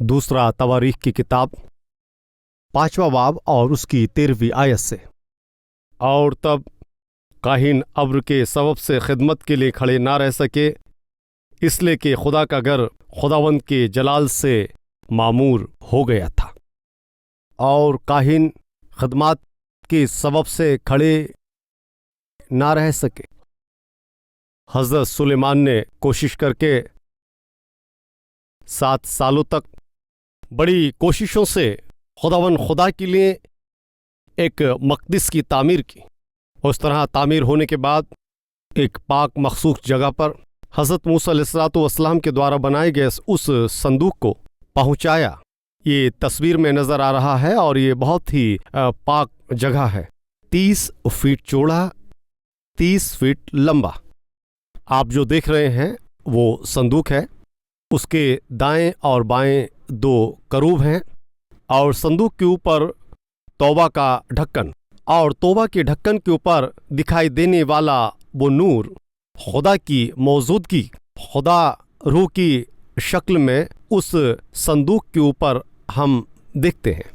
दूसरा तवारीख की किताब 5वां बाब और उसकी 13वीं आयत से। और तब काहिन अब्र के सबब से खिदमत के लिए खड़े ना रह सके, इसलिए कि खुदा का घर खुदावंद के जलाल से मामूर हो गया था। और काहिन खिदमत के सबब से खड़े ना रह सके। हज़रत सुलेमान ने कोशिश करके 7 सालों तक बड़ी कोशिशों से खुदा के लिए एक मक़दिस की तामीर की। उस तरह तामीर होने के बाद एक पाक मखसूस जगह पर हज़रत मूसा अलैहिस्सलाम के द्वारा बनाए गए उस संदूक को पहुंचाया। ये तस्वीर में नज़र आ रहा है और ये बहुत ही पाक जगह है। 30 फीट चौड़ा, 30 फीट लंबा। आप जो देख रहे हैं वो संदूक है। उसके दाएं और बाएं 2 करूब हैं और संदूक के ऊपर तौबा का ढक्कन, और तौबा के ढक्कन के ऊपर दिखाई देने वाला वो नूर खुदा की मौजूदगी, खुदा रूह की शक्ल में उस संदूक के ऊपर हम देखते हैं।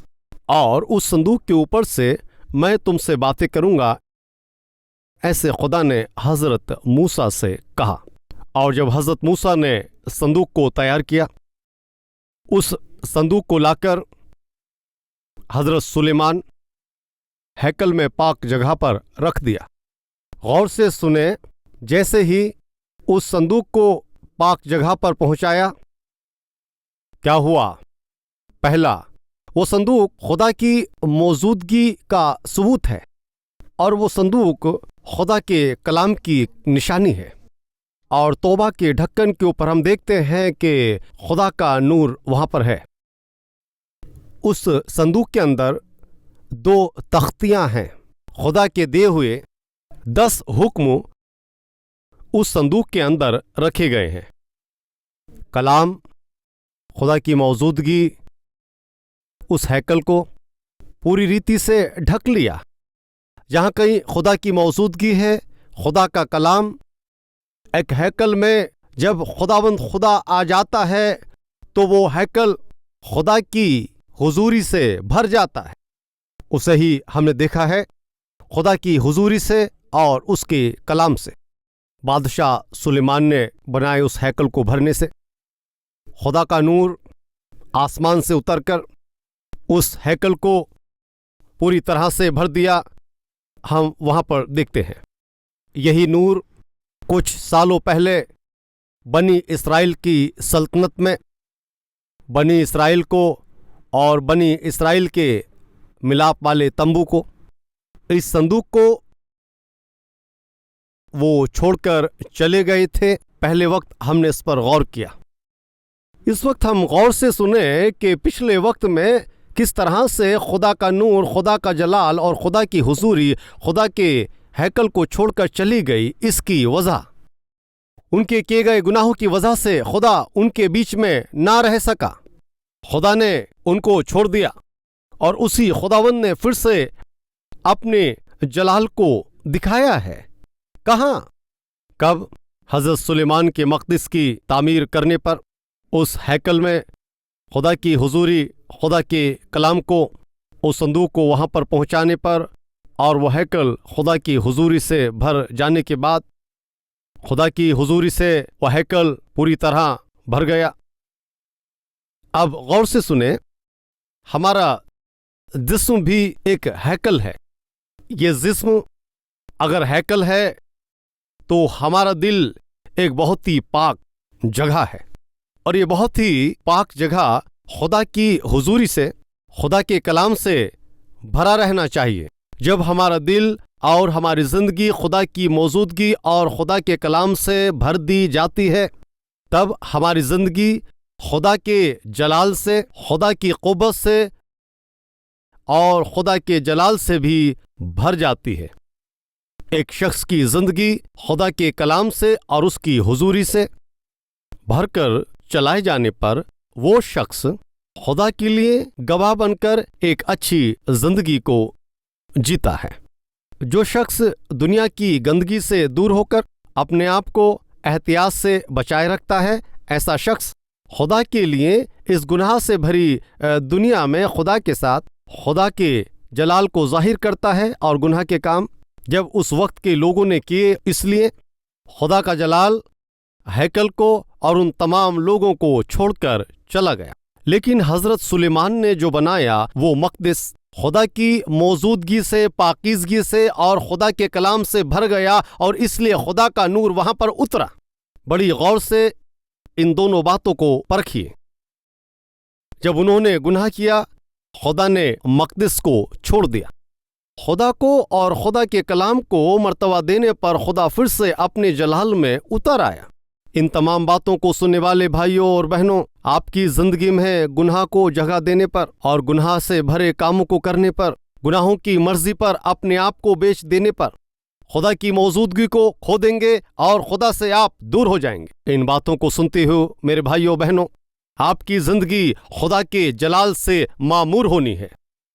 और उस संदूक के ऊपर से मैं तुमसे बातें करूंगा, ऐसे खुदा ने हज़रत मूसा से कहा। और जब हज़रत मूसा ने संदूक को तैयार किया, उस संदूक को लाकर हज़रत सुलेमान हैकल में पाक जगह पर रख दिया। गौर से सुने, जैसे ही उस संदूक को पाक जगह पर पहुंचाया, क्या हुआ? पहला, वो संदूक खुदा की मौजूदगी का सबूत है और वो संदूक खुदा के कलाम की निशानी है। और तौबा के ढक्कन के ऊपर हम देखते हैं कि खुदा का नूर वहां पर है। उस संदूक के अंदर 2 तख्तियां हैं। खुदा के दिए हुए 10 हुक्म उस संदूक के अंदर रखे गए हैं। कलाम, खुदा की मौजूदगी उस हैकल को पूरी रीति से ढक लिया। जहाँ कहीं खुदा की मौजूदगी है, खुदा का कलाम, एक हैकल में जब खुदावंद खुदा आ जाता है तो वो हैकल खुदा की हुजूरी से भर जाता है। उसे ही हमने देखा है, खुदा की हुजूरी से और उसके कलाम से। बादशाह सुलेमान ने बनाए उस हैकल को भरने से खुदा का नूर आसमान से उतरकर उस हैकल को पूरी तरह से भर दिया, हम वहाँ पर देखते हैं। यही नूर कुछ सालों पहले बनी इस्राएल की सल्तनत में बनी इस्राएल को और बनी इस्राएल के मिलाप वाले तंबू को, इस संदूक को वो छोड़कर चले गए थे। पहले वक्त हमने इस पर गौर किया। इस वक्त हम गौर से सुने कि पिछले वक्त में किस तरह से खुदा का नूर, खुदा का जलाल और खुदा की हुजूरी खुदा के हैकल को छोड़कर चली गई। इसकी वजह उनके किए गए गुनाहों की वजह से खुदा उनके बीच में ना रह सका। खुदा ने उनको छोड़ दिया और उसी खुदावंद ने फिर से अपने जलाल को दिखाया है। कहाँ? कब? हज़रत सुलेमान के मक़दिस की तामीर करने पर, उस हैकल में खुदा की हुजूरी, खुदा के कलाम को, उस संदूक को वहाँ पर पहुँचाने पर, और वह हैकल खुदा की हुजूरी से भर जाने के बाद, खुदा की हुजूरी से वह हैकल पूरी तरह भर गया। अब गौर से सुने, हमारा जिस्म भी एक हैकल है। ये जिस्म अगर हैकल है तो हमारा दिल एक बहुत ही पाक जगह है, और ये बहुत ही पाक जगह खुदा की हुजूरी से, खुदा के कलाम से भरा रहना चाहिए। जब हमारा दिल और हमारी ज़िंदगी खुदा की मौजूदगी और खुदा के कलाम से भर दी जाती है, तब हमारी ज़िंदगी खुदा के जलाल से, खुदा की क़ुव्वत से और खुदा के जलाल से भी भर जाती है। एक शख्स की ज़िंदगी खुदा के कलाम से और उसकी हुजूरी से भरकर चलाए जाने पर वो शख्स खुदा के लिए गवाह बनकर एक अच्छी ज़िंदगी को जीता है। जो शख्स दुनिया की गंदगी से दूर होकर अपने आप को एहतियात से बचाए रखता है, ऐसा शख्स खुदा के लिए इस गुनाह से भरी दुनिया में खुदा के साथ खुदा के जलाल को जाहिर करता है और गुनाह के काम जब उस वक्त के लोगों ने किए, इसलिए खुदा का जलाल हैकल को और उन तमाम लोगों को छोड़कर चला गया। लेकिन हज़रत सुलेमान ने जो बनाया वो मक़दिस खुदा की मौजूदगी से, पाकीज़गी से और खुदा के कलाम से भर गया और इसलिए खुदा का नूर वहाँ पर उतरा। बड़ी गौर से इन दोनों बातों को परखिए। जब उन्होंने गुनाह किया, खुदा ने मक़दिस को छोड़ दिया। खुदा को और खुदा के कलाम को मर्तबा देने पर खुदा फिर से अपने जलाल में उतर आया। इन तमाम बातों को सुनने वाले भाइयों और बहनों, आपकी ज़िंदगी में गुनाह को जगह देने पर और गुनाह से भरे कामों को करने पर, गुनाहों की मर्जी पर अपने आप को बेच देने पर खुदा की मौजूदगी को खो देंगे और खुदा से आप दूर हो जाएंगे। इन बातों को सुनते हुए मेरे भाइयों बहनों, आपकी ज़िंदगी खुदा के जलाल से मामूर होनी है।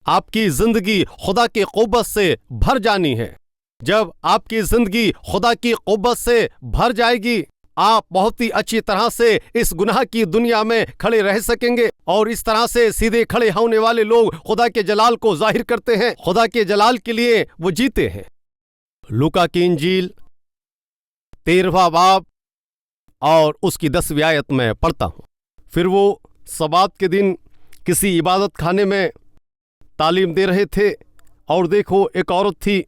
आपकी ज़िंदगी खुदा की क़ुव्वत से भर जानी है। जब आपकी ज़िंदगी खुदा की क़ुव्वत से भर जाएगी, आप बहुत ही अच्छी तरह से इस गुनाह की दुनिया में खड़े रह सकेंगे। और इस तरह से सीधे खड़े होने वाले लोग खुदा के जलाल को जाहिर करते हैं, खुदा के जलाल के लिए वो जीते हैं। लूका की इंजील 13वां बाब और उसकी 10वीं आयत में पढ़ता हूँ। फिर वो सबात के दिन किसी इबादत खाने में तालीम दे रहे थे और देखो, एक औरत थी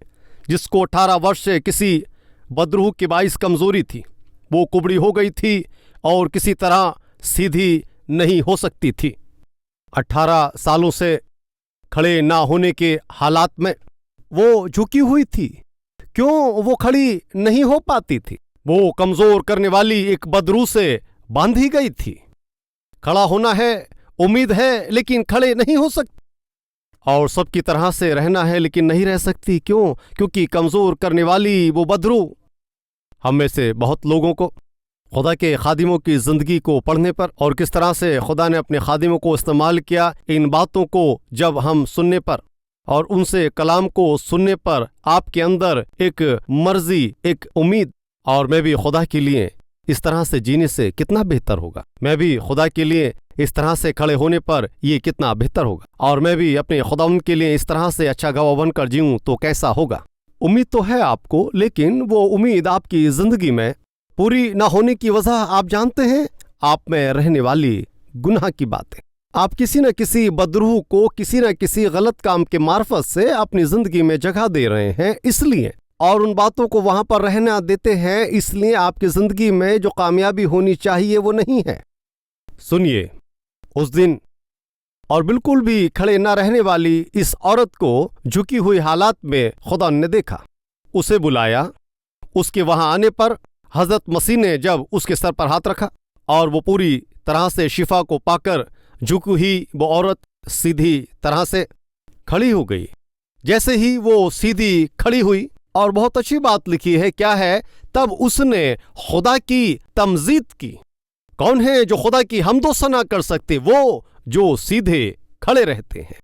जिसको 18 वर्ष से किसी बदरूह के बाइस कमज़ोरी थी। वो कुबड़ी हो गई थी और किसी तरह सीधी नहीं हो सकती थी। 18 सालों से खड़े ना होने के हालात में वो झुकी हुई थी। क्यों वो खड़ी नहीं हो पाती थी? वो कमज़ोर करने वाली एक बदरूह से बांधी गई थी। खड़ा होना है, उम्मीद है, लेकिन खड़े नहीं हो सकती। और सबकी तरह से रहना है लेकिन नहीं रह सकती। क्यों? क्योंकि कमज़ोर करने वाली वो बदरूह। हम में से बहुत लोगों को खुदा के खादिमों की ज़िंदगी को पढ़ने पर और किस तरह से खुदा ने अपने खादिमों को इस्तेमाल किया, इन बातों को जब हम सुनने पर और उनसे कलाम को सुनने पर आपके अंदर एक मर्जी, एक उम्मीद, और मैं भी खुदा के लिए इस तरह से जीने से कितना बेहतर होगा, मैं भी खुदा के लिए इस तरह से खड़े होने पर ये कितना बेहतर होगा, और मैं भी अपने खुदावंद के लिए इस तरह से अच्छा गवाह बनकर जीऊँ तो कैसा होगा। उम्मीद तो है आपको, लेकिन वो उम्मीद आपकी ज़िंदगी में पूरी ना होने की वजह आप जानते हैं, आप में रहने वाली गुनाह की बातें। आप किसी न किसी बदरूह को किसी न किसी गलत काम के मार्फत से अपनी ज़िंदगी में जगह दे रहे हैं, इसलिए, और उन बातों को वहाँ पर रहना देते हैं, इसलिए आपकी ज़िंदगी में जो कामयाबी होनी चाहिए वो नहीं है। सुनिए, उस दिन और बिल्कुल भी खड़े ना रहने वाली इस औरत को झुकी हुई हालात में खुदा ने देखा, उसे बुलाया। उसके वहाँ आने पर हज़रत मसीह ने जब उसके सर पर हाथ रखा और वो पूरी तरह से शिफा को पाकर झुकी हुई वो औरत सीधी तरह से खड़ी हो गई। जैसे ही वो सीधी खड़ी हुई, और बहुत अच्छी बात लिखी है, क्या है, तब उसने खुदा की तमजीद की। कौन है जो खुदा की हमदो सना कर सकते? वो जो सीधे खड़े रहते हैं।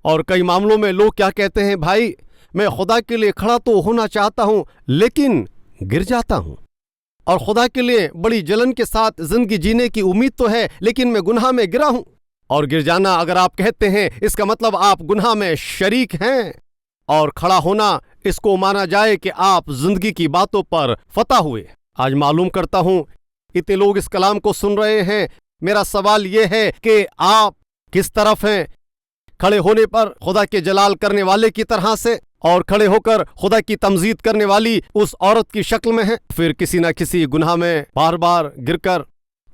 और कई मामलों में लोग क्या कहते हैं, भाई मैं खुदा के लिए खड़ा तो होना चाहता हूं लेकिन गिर जाता हूं, और खुदा के लिए बड़ी जलन के साथ जिंदगी जीने की उम्मीद तो है लेकिन मैं गुनाह में गिरा हूं। और गिर जाना अगर आप कहते हैं, इसका मतलब आप गुनाह में शरीक हैं, और खड़ा होना इसको माना जाए कि आप जिंदगी की बातों पर फतह हुए। आज मालूम करता हूं इतने लोग इस कलाम को सुन रहे हैं। मेरा सवाल यह है कि आप किस तरफ हैं? खड़े होने पर खुदा के जलाल करने वाले की तरह से, और खड़े होकर खुदा की तमजीद करने वाली उस औरत की शक्ल में है, फिर किसी न किसी गुनाह में बार बार गिरकर,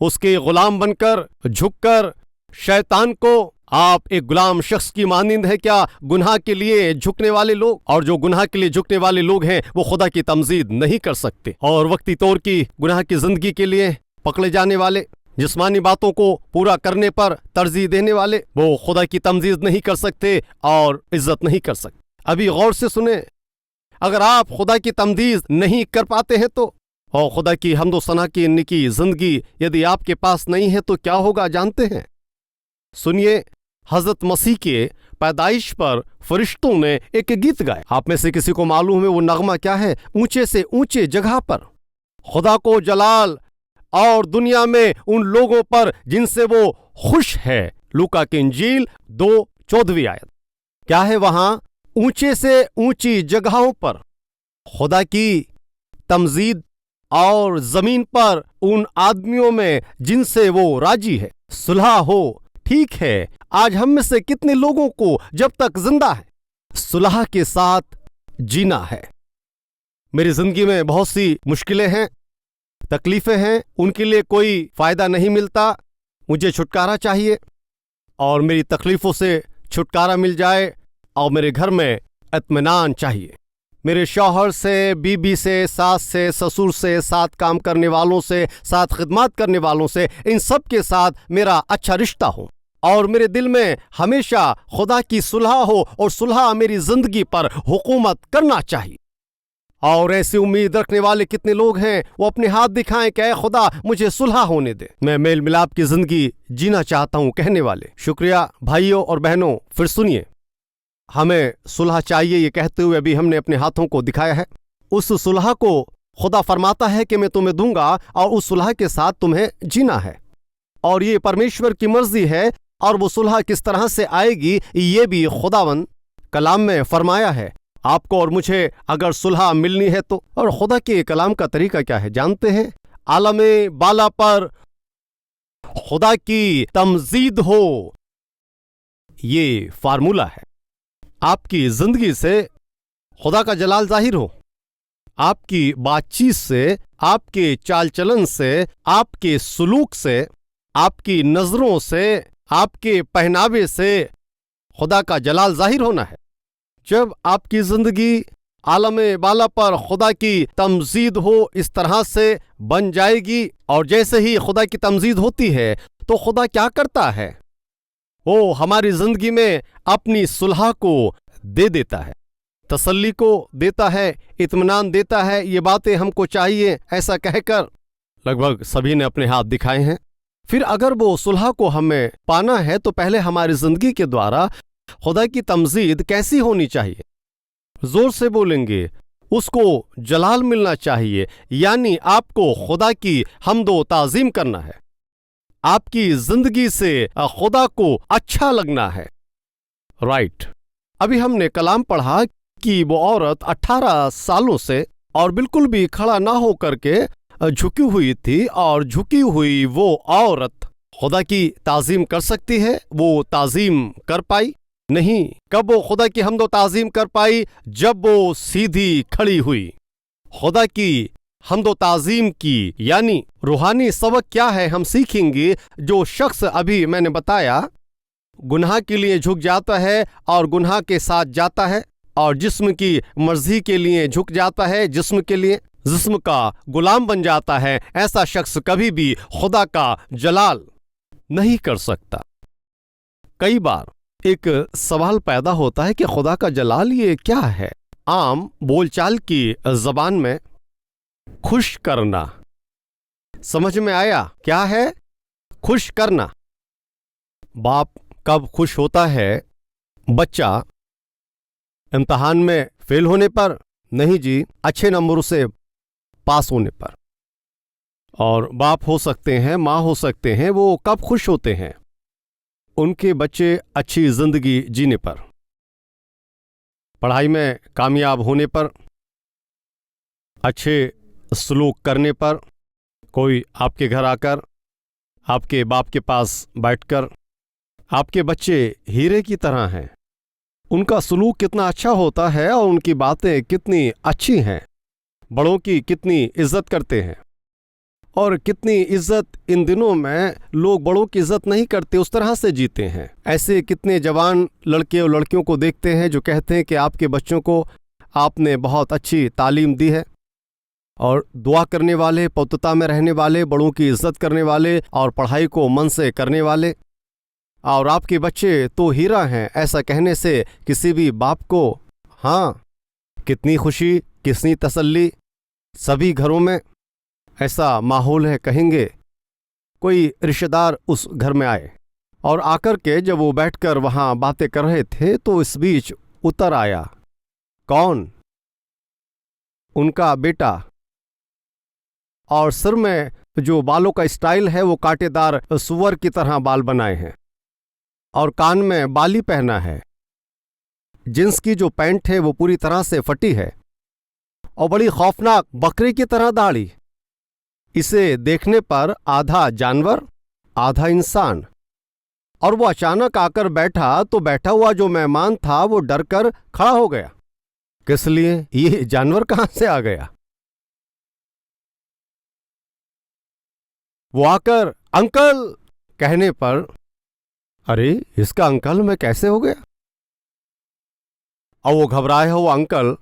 उसके गुलाम बनकर, झुककर शैतान को आप एक गुलाम शख्स की मानिंद है क्या? गुनाह के लिए झुकने वाले लोग, और जो गुनाह के लिए झुकने वाले लोग हैं वो खुदा की तमजीद नहीं कर सकते, और वक्ती तौर की गुनाह की जिंदगी के लिए पकड़े जाने वाले, जिस्मानी बातों को पूरा करने पर तरजीह देने वाले, वो खुदा की तमजीद नहीं कर सकते और इज्जत नहीं कर सकते। अभी गौर से सुने, अगर आप खुदा की तमजीद नहीं कर पाते हैं तो, और खुदा की हम्दो सना की निकी जिंदगी यदि आपके पास नहीं है तो क्या होगा जानते हैं? सुनिए, हजरत मसीह के पैदाइश पर फरिश्तों ने एक गीत गाया। आप में से किसी को मालूम है वो नगमा क्या है? ऊंचे से ऊंचे जगह पर खुदा को जलाल और दुनिया में उन लोगों पर जिनसे वो खुश है। लूका की इंजील 2:14 आयत। क्या है वहां? ऊंचे से ऊंची जगहों पर खुदा की तमजीद और जमीन पर उन आदमियों में जिनसे वो राजी है सुलह हो। ठीक है, आज हम में से कितने लोगों को जब तक जिंदा है सुलह के साथ जीना है। मेरी जिंदगी में बहुत सी मुश्किलें हैं, तकलीफें हैं, उनके लिए कोई फायदा नहीं मिलता। मुझे छुटकारा चाहिए और मेरी तकलीफों से छुटकारा मिल जाए और मेरे घर में इत्मीनान चाहिए। मेरे शौहर से, बीबी से, सास से, ससुर से, साथ काम करने वालों से, साथ खिदमत करने वालों से, इन सब के साथ मेरा अच्छा रिश्ता हो और मेरे दिल में हमेशा खुदा की सुलह हो और सुलह मेरी जिंदगी पर हुकूमत करना चाहिए। और ऐसी उम्मीद रखने वाले कितने लोग हैं, वो अपने हाथ दिखाएं कि ऐ खुदा मुझे सुलह होने दे, मैं मेल मिलाप की जिंदगी जीना चाहता हूं कहने वाले। शुक्रिया भाइयों और बहनों, फिर सुनिए, हमें सुलह चाहिए ये कहते हुए अभी हमने अपने हाथों को दिखाया है। उस सुलह को खुदा फरमाता है कि मैं तुम्हें दूंगा और उस सुलह के साथ तुम्हें जीना है और ये परमेश्वर की मर्जी है। और वो सुलह किस तरह से आएगी ये भी खुदावन कलाम में फरमाया है। आपको और मुझे अगर सुलह मिलनी है तो, और खुदा के कलाम का तरीका क्या है जानते हैं? आलमे बाला पर खुदा की तमजीद हो, ये फार्मूला है। आपकी जिंदगी से खुदा का जलाल जाहिर हो, आपकी बातचीत से, आपके चाल चलन से, आपके सुलूक से, आपकी नजरों से, आपके पहनावे से खुदा का जलाल जाहिर होना है। जब आपकी जिंदगी आलमे बाला पर खुदा की तमजीद हो इस तरह से बन जाएगी, और जैसे ही खुदा की तमजीद होती है तो खुदा क्या करता है? वो हमारी जिंदगी में अपनी सुलह को दे देता है, तसल्ली को देता है, इत्मीनान देता है। ये बातें हमको चाहिए ऐसा कहकर लगभग सभी ने अपने हाथ दिखाए हैं। फिर अगर वो सुलह को हमें पाना है तो पहले हमारी जिंदगी के द्वारा खुदा की तमजीद कैसी होनी चाहिए? जोर से बोलेंगे, उसको जलाल मिलना चाहिए, यानी आपको खुदा की हम्दो ताजीम करना है, आपकी जिंदगी से खुदा को अच्छा लगना है। राइट। अभी हमने कलाम पढ़ा कि वो औरत 18 सालों से और बिल्कुल भी खड़ा ना हो करके झुकी हुई थी, और झुकी हुई वो औरत खुदा की ताजीम कर सकती है। वो ताजीम कर पाई नहीं। कब वो खुदा की हम्दो ताजीम कर पाई? जब वो सीधी खड़ी हुई। खुदा की हम्दो ताजीम की यानी रूहानी सबक क्या है हम सीखेंगे। जो शख्स अभी मैंने बताया गुनाह के लिए झुक जाता है और गुनाह के साथ जाता है, और जिस्म की मर्जी के लिए झुक जाता है, जिस्म के लिए, जिस्म का गुलाम बन जाता है, ऐसा शख्स कभी भी खुदा का जलाल नहीं कर सकता। कई बार एक सवाल पैदा होता है कि खुदा का जलाल ये क्या है? आम बोलचाल की जबान में खुश करना समझ में आया क्या है? खुश करना। बाप कब खुश होता है? बच्चा इम्तिहान में फेल होने पर? नहीं जी, अच्छे नंबरों से पास होने पर। और बाप हो सकते हैं, माँ हो सकते हैं, वो कब खुश होते हैं? उनके बच्चे अच्छी जिंदगी जीने पर, पढ़ाई में कामयाब होने पर, अच्छे सलूक करने पर। कोई आपके घर आकर आपके बाप के पास बैठकर, आपके बच्चे हीरे की तरह हैं, उनका सलूक कितना अच्छा होता है और उनकी बातें कितनी अच्छी हैं, बड़ों की कितनी इज्जत करते हैं। और कितनी इज्जत इन दिनों में लोग बड़ों की इज्जत नहीं करते, उस तरह से जीते हैं। ऐसे कितने जवान लड़के और लड़कियों को देखते हैं जो कहते हैं कि आपके बच्चों को आपने बहुत अच्छी तालीम दी है, और दुआ करने वाले, पवित्रता में रहने वाले, बड़ों की इज्जत करने वाले और पढ़ाई को मन से करने वाले, और आपके बच्चे तो हीरा हैं, ऐसा कहने से किसी भी बाप को, हाँ, कितनी खुशी, कितनी तसल्ली। सभी घरों में ऐसा माहौल है। कहेंगे कोई रिश्तेदार उस घर में आए, और आकर के जब वो बैठकर वहाँ बातें कर रहे थे तो इस बीच उतर आया कौन? उनका बेटा, और सिर में जो बालों का स्टाइल है वो कांटेदार सुअर की तरह बाल बनाए हैं और कान में बाली पहना है। जींस की जो पैंट है वो पूरी तरह से फटी है और बड़ी खौफनाक बकरे की तरह दाढ़ी। इसे देखने पर आधा जानवर आधा इंसान। और वो अचानक आकर बैठा तो बैठा हुआ जो मेहमान था वो डर कर खड़ा हो गया। किस लिए? ये जानवर कहां से आ गया? वो आकर अंकल कहने पर अरे इसका अंकल मैं कैसे हो गया? और वो घबराया हुआ अंकल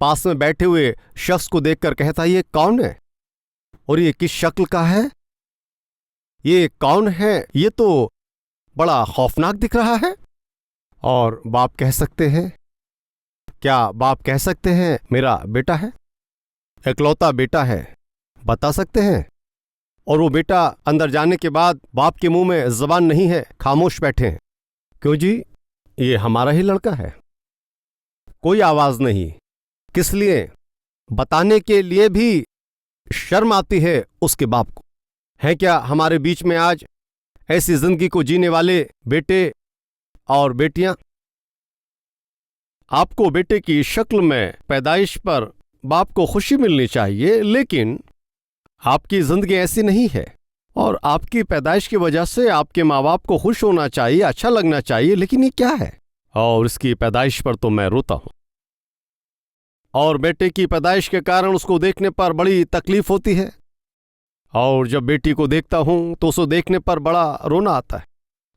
पास में बैठे हुए शख्स को देखकर कहता, ये कौन है और ये किस शक्ल का है? ये कौन है? ये तो बड़ा खौफनाक दिख रहा है। और बाप कह सकते हैं, क्या बाप कह सकते हैं मेरा बेटा है, इकलौता बेटा है, बता सकते हैं? और वो बेटा अंदर जाने के बाद बाप के मुंह में जबान नहीं है, खामोश बैठे हैं। क्यों जी? ये हमारा ही लड़का है। कोई आवाज नहीं। किस लिए? बताने के लिए भी शर्म आती है उसके बाप को। है क्या हमारे बीच में आज ऐसी जिंदगी को जीने वाले बेटे और बेटियां? आपको बेटे की शक्ल में पैदाइश पर बाप को खुशी मिलनी चाहिए, लेकिन आपकी जिंदगी ऐसी नहीं है और आपकी पैदाइश की वजह से आपके माँ बाप को खुश होना चाहिए, अच्छा लगना चाहिए, लेकिन ये क्या है? और इसकी पैदाइश पर तो मैं रोता हूं और बेटे की पैदाइश के कारण उसको देखने पर बड़ी तकलीफ होती है और जब बेटी को देखता हूं तो उसको देखने पर बड़ा रोना आता है।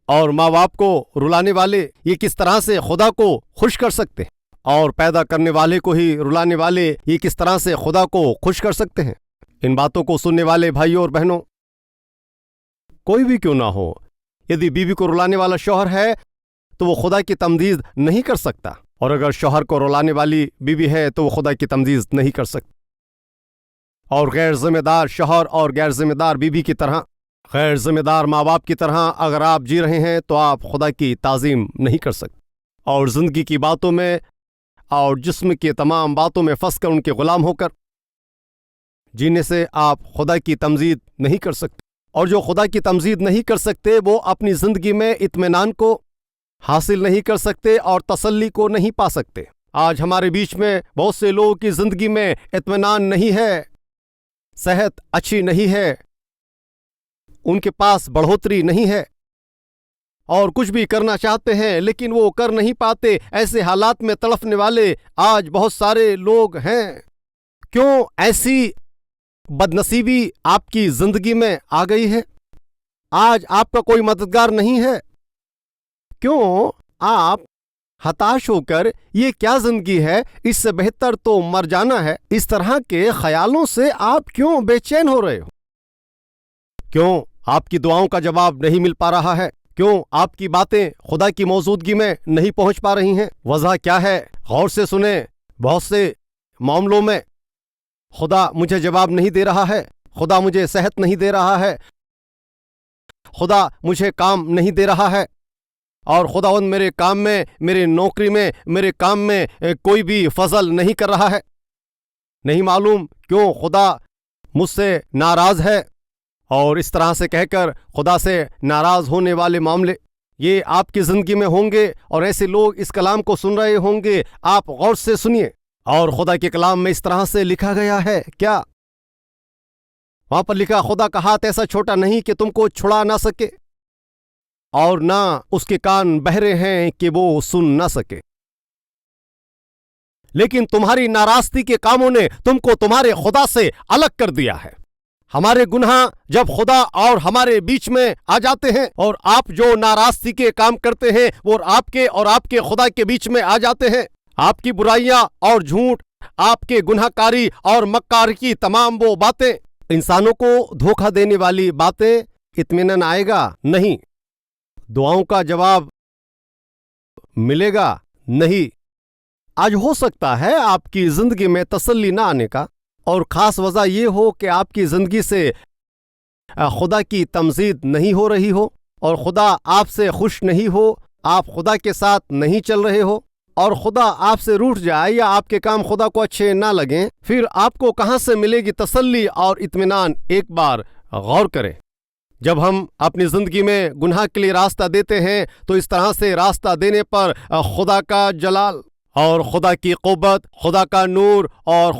और माँ बाप को रुलाने वाले ये किस तरह से खुदा को खुश कर सकते हैं, और पैदा करने वाले को ही रुलाने वाले ये किस तरह से खुदा को खुश कर सकते हैं? इन बातों को सुनने वाले भाइयों और बहनों, कोई भी क्यों ना हो, यदि बीवी को रुलाने वाला शौहर है तो वो खुदा की तमदीद नहीं कर सकता, और अगर शौहर को रुलाने वाली बीवी है तो वो खुदा की तमदीद नहीं कर सकती। और गैर जिम्मेदार शौहर और गैर जिम्मेदार बीवी की तरह, गैर जिम्मेदार माँ बाप की तरह अगर आप जी रहे हैं तो आप खुदा की ताज़ीम नहीं कर सकते। और जिंदगी की बातों में और जिस्म की तमाम बातों में फंस कर उनके गुलाम होकर जीने से आप खुदा की तमजीद नहीं कर सकते। और जो खुदा की तमजीद नहीं कर सकते वो अपनी जिंदगी में इत्मीनान को हासिल नहीं कर सकते और तसल्ली को नहीं पा सकते। आज हमारे बीच में बहुत से लोगों की जिंदगी में इत्मीनान नहीं है, सेहत अच्छी नहीं है, उनके पास बढ़ोतरी नहीं है और कुछ भी करना चाहते हैं लेकिन वो कर नहीं पाते। ऐसे हालात में तड़फने वाले आज बहुत सारे लोग हैं। क्यों ऐसी बदनसीबी आपकी जिंदगी में आ गई है? आज आपका कोई मददगार नहीं है। क्यों आप हताश होकर ये क्या जिंदगी है, इससे बेहतर तो मर जाना है, इस तरह के ख्यालों से आप क्यों बेचैन हो रहे हो? क्यों आपकी दुआओं का जवाब नहीं मिल पा रहा है? क्यों आपकी बातें खुदा की मौजूदगी में नहीं पहुंच पा रही हैं? वजह क्या है? गौर से सुने। बहुत से मामलों में खुदा मुझे जवाब नहीं दे रहा है, खुदा मुझे सेहत नहीं दे रहा है, खुदा मुझे काम नहीं दे रहा है, और खुदावंद मेरे काम में, मेरे नौकरी में, मेरे काम में कोई भी फजल नहीं कर रहा है। नहीं मालूम क्यों खुदा मुझसे नाराज है। और इस तरह से कहकर खुदा से नाराज होने वाले मामले ये आपकी जिंदगी में होंगे और ऐसे लोग इस कलाम को सुन रहे होंगे। आप गौर से सुनिए। और खुदा के कलाम में इस तरह से लिखा गया है, क्या वहां पर लिखा, खुदा का हाथ ऐसा छोटा नहीं कि तुमको छुड़ा ना सके और ना उसके कान बहरे हैं कि वो सुन ना सके, लेकिन तुम्हारी नाराजगी के कामों ने तुमको तुम्हारे खुदा से अलग कर दिया है। हमारे गुनाह जब खुदा और हमारे बीच में आ जाते हैं और आप जो नाराजगी के काम करते हैं वो आपके और आपके खुदा के बीच में आ जाते हैं। आपकी बुराइयां और झूठ, आपके गुनाहकारी और मक्कार की तमाम वो बातें, इंसानों को धोखा देने वाली बातें, इत्मीनान आएगा नहीं, दुआओं का जवाब मिलेगा नहीं। आज हो सकता है आपकी जिंदगी में तसल्ली ना आने का और खास वजह यह हो कि आपकी जिंदगी से खुदा की तमजीद नहीं हो रही हो और खुदा आपसे खुश नहीं हो, आप खुदा के साथ नहीं चल रहे हो और खुदा आपसे रूठ जाए या आपके काम खुदा को अच्छे ना लगें, फिर आपको कहां से मिलेगी तसल्ली और इत्मीनान? एक बार गौर करें, जब हम अपनी ज़िंदगी में गुनाह के लिए रास्ता देते हैं तो इस तरह से रास्ता देने पर खुदा का जलाल और खुदा की क़ुव्वत, खुदा का नूर और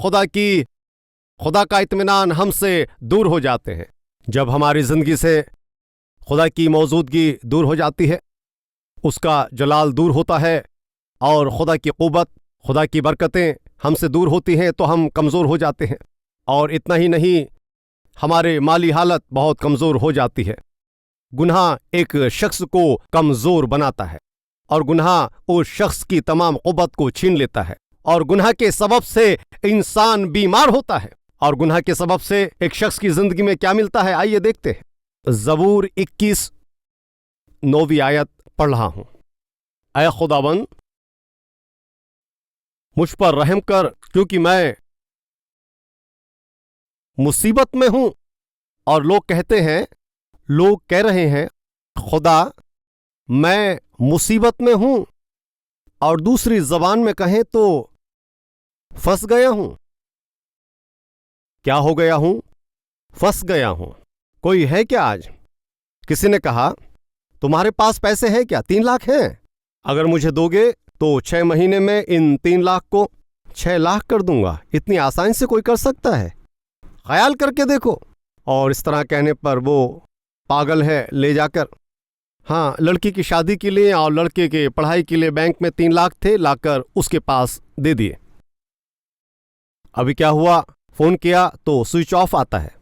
खुदा का इत्मीनान हमसे दूर हो जाते हैं। जब हमारी ज़िंदगी से खुदा की मौजूदगी दूर हो जाती है, उसका जलाल दूर होता है और खुदा की क़ुव्वत, खुदा की बरकतें हमसे दूर होती हैं तो हम कमज़ोर हो जाते हैं। और इतना ही नहीं, हमारे माली हालत बहुत कमज़ोर हो जाती है। गुनाह एक शख्स को कमज़ोर बनाता है और गुनाह उस शख्स की तमाम क़ुव्वत को छीन लेता है और गुनाह के सबब से इंसान बीमार होता है। और गुनाह के सबब से एक शख्स की ज़िंदगी में क्या मिलता है, आइए देखते हैं। ज़बूर 21 9वीं आयत पढ़ रहा हूँ। ऐ खुदावन, मुझ पर रहम कर, क्योंकि मैं मुसीबत में हूं। और लोग कह रहे हैं, खुदा मैं मुसीबत में हूं, और दूसरी जबान में कहें तो फंस गया हूं। क्या हो गया हूं? फंस गया हूं। कोई है क्या आज? किसी ने कहा, तुम्हारे पास पैसे हैं क्या? 3 लाख हैं? अगर मुझे दोगे तो 6 महीने में इन 3 लाख को 6 लाख कर दूंगा। इतनी आसानी से कोई कर सकता है? ख्याल करके देखो। और इस तरह कहने पर वो पागल है, ले जाकर, हाँ, लड़की की शादी के लिए और लड़के के पढ़ाई के लिए बैंक में 3 लाख थे, लाकर उसके पास दे दिए। अभी क्या हुआ? फोन किया तो स्विच ऑफ आता है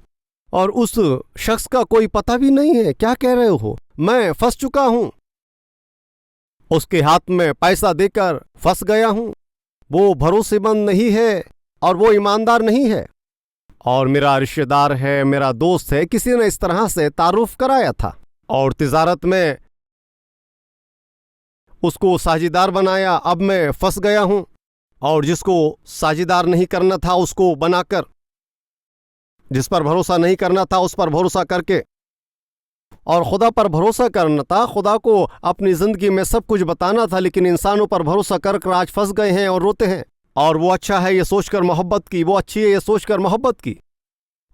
और उस शख्स का कोई पता भी नहीं है। क्या कह रहे हो? मैं फंस चुका हूं, उसके हाथ में पैसा देकर फंस गया हूं। वो भरोसेमंद नहीं है और वो ईमानदार नहीं है, और मेरा रिश्तेदार है, मेरा दोस्त है, किसी ने इस तरह से तारुफ कराया था और तिजारत में उसको साझीदार बनाया। अब मैं फंस गया हूं, और जिसको साझीदार नहीं करना था उसको बनाकर, जिस पर भरोसा नहीं करना था उस पर भरोसा करके, और खुदा पर भरोसा करना था, खुदा को अपनी जिंदगी में सब कुछ बताना था, लेकिन इंसानों पर भरोसा कर आज फंस गए हैं और रोते हैं। और वो अच्छा है ये सोचकर मोहब्बत की, वो अच्छी है ये सोचकर मोहब्बत की,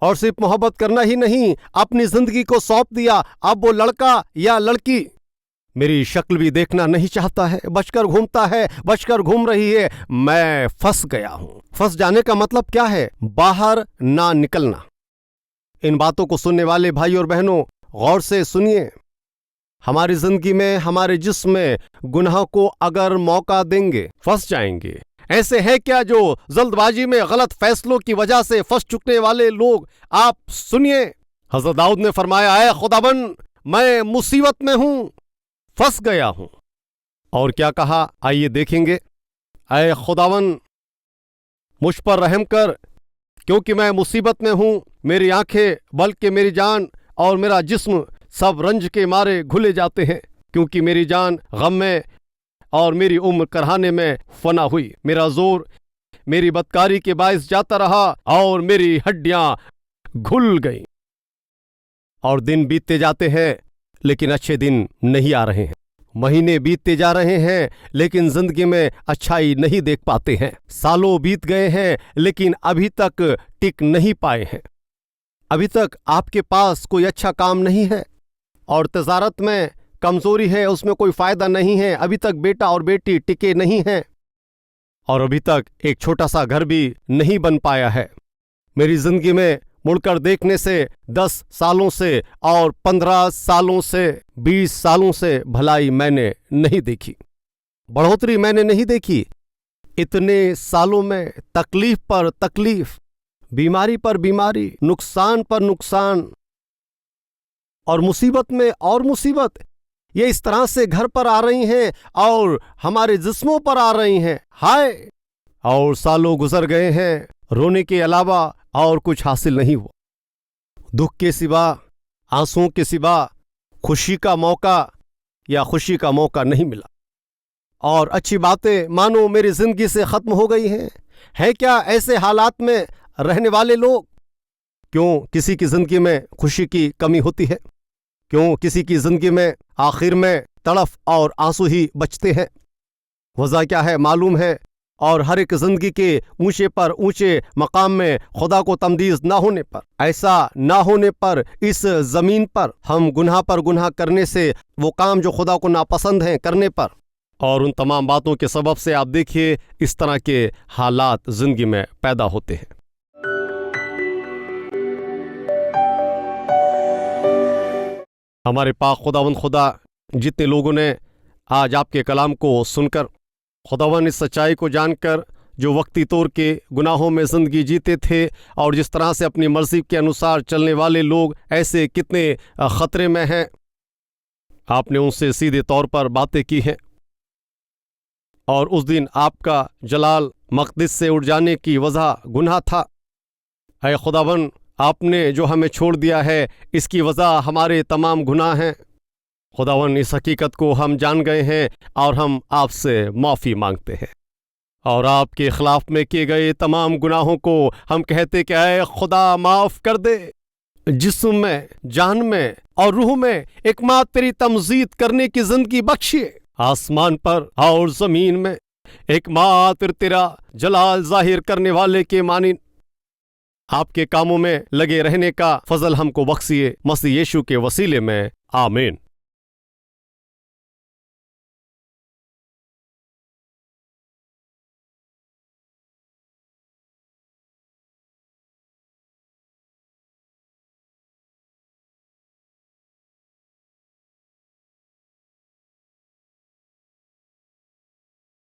और सिर्फ मोहब्बत करना ही नहीं, अपनी जिंदगी को सौंप दिया। अब वो लड़का या लड़की मेरी शक्ल भी देखना नहीं चाहता है, बचकर घूमता है, बचकर घूम रही है। मैं फंस गया हूं। फंस जाने का मतलब क्या है? बाहर ना निकलना। इन बातों को सुनने वाले भाई और बहनों, गौर से सुनिए। हमारी जिंदगी में, हमारे जिस्म में गुनाह को अगर मौका देंगे, फंस जाएंगे। ऐसे है क्या जो जल्दबाजी में गलत फैसलों की वजह से फंस चुकने वाले लोग? आप सुनिए, हज़रत दाऊद ने फरमाया, ऐ खुदावन, मैं मुसीबत में हूं, फंस गया हूं। और क्या कहा, आइए देखेंगे। ऐ खुदावन, मुझ पर रहम कर, क्योंकि मैं मुसीबत में हूं। मेरी आंखें, बल्कि मेरी जान और मेरा जिस्म सब रंज के मारे घुले जाते हैं, क्योंकि मेरी जान गम में और मेरी उम्र करहाने में फना हुई। मेरा जोर मेरी बदकारी के बायस जाता रहा और मेरी हड्डियां घुल गईं। और दिन बीतते जाते हैं लेकिन अच्छे दिन नहीं आ रहे हैं। महीने बीतते जा रहे हैं लेकिन जिंदगी में अच्छाई नहीं देख पाते हैं। सालों बीत गए हैं लेकिन अभी तक टिक नहीं पाए हैं। अभी तक आपके पास कोई अच्छा काम नहीं है और तजारत में कमजोरी है, उसमें कोई फायदा नहीं है। अभी तक बेटा और बेटी टिके नहीं हैं और अभी तक एक छोटा सा घर भी नहीं बन पाया है। मेरी जिंदगी में मुड़कर देखने से 10 सालों से और 15 सालों से 20 सालों से भलाई मैंने नहीं देखी, बढ़ोतरी मैंने नहीं देखी। इतने सालों में तकलीफ पर तकलीफ, बीमारी पर बीमारी, नुकसान पर नुकसान और मुसीबत में और मुसीबत, ये इस तरह से घर पर आ रही हैं और हमारे जिस्मों पर आ रही हैं। हाय! और सालों गुजर गए हैं, रोने के अलावा और कुछ हासिल नहीं हुआ। दुख के सिवा, आंसुओं के सिवा खुशी का मौका नहीं मिला। और अच्छी बातें मानो मेरी जिंदगी से खत्म हो गई हैं। है क्या ऐसे हालात में रहने वाले लोग? क्यों किसी की जिंदगी में खुशी की कमी होती है? क्यों किसी की जिंदगी में आखिर में तड़फ और आंसू ही बचते हैं? वजह क्या है मालूम है? और हर एक जिंदगी के ऊंचे पर ऊंचे मकाम में खुदा को तमदीज ना होने पर, ऐसा ना होने पर इस ज़मीन पर हम गुनाह पर गुनाह करने से, वो काम जो खुदा को नापसंद हैं करने पर, और उन तमाम बातों के सबब से आप देखिए इस तरह के हालात ज़िंदगी में पैदा होते हैं। हमारे पाक खुदावंद खुदा, जितने लोगों ने आज आपके कलाम को सुनकर, खुदावन इस सच्चाई को जानकर, जो वक्ती तौर के गुनाहों में ज़िंदगी जीते थे और जिस तरह से अपनी मर्ज़ी के अनुसार चलने वाले लोग ऐसे कितने ख़तरे में हैं, आपने उनसे सीधे तौर पर बातें की हैं। और उस दिन आपका जलाल मक़दिस से उठ जाने की वजह गुनाह था। ऐ खुदावन, आपने जो हमें छोड़ दिया है इसकी वजह हमारे तमाम गुनाह हैं। खुदावन, इस हकीकत को हम जान गए हैं और हम आपसे माफ़ी मांगते हैं और आपके ख़िलाफ़ में किए गए तमाम गुनाहों को हम कहते कि ऐ खुदा माफ़ कर दे। जिस्म में, जान में और रूह में एकमात्र तेरी तमजीद करने की ज़िंदगी बख्शिए। आसमान पर और ज़मीन में एकमात्र तेरा जलाल ज़ाहिर करने वाले के मानिन आपके कामों में लगे रहने का फजल हमको बख्शिए। मसीह यीशु के वसीले में, आमीन।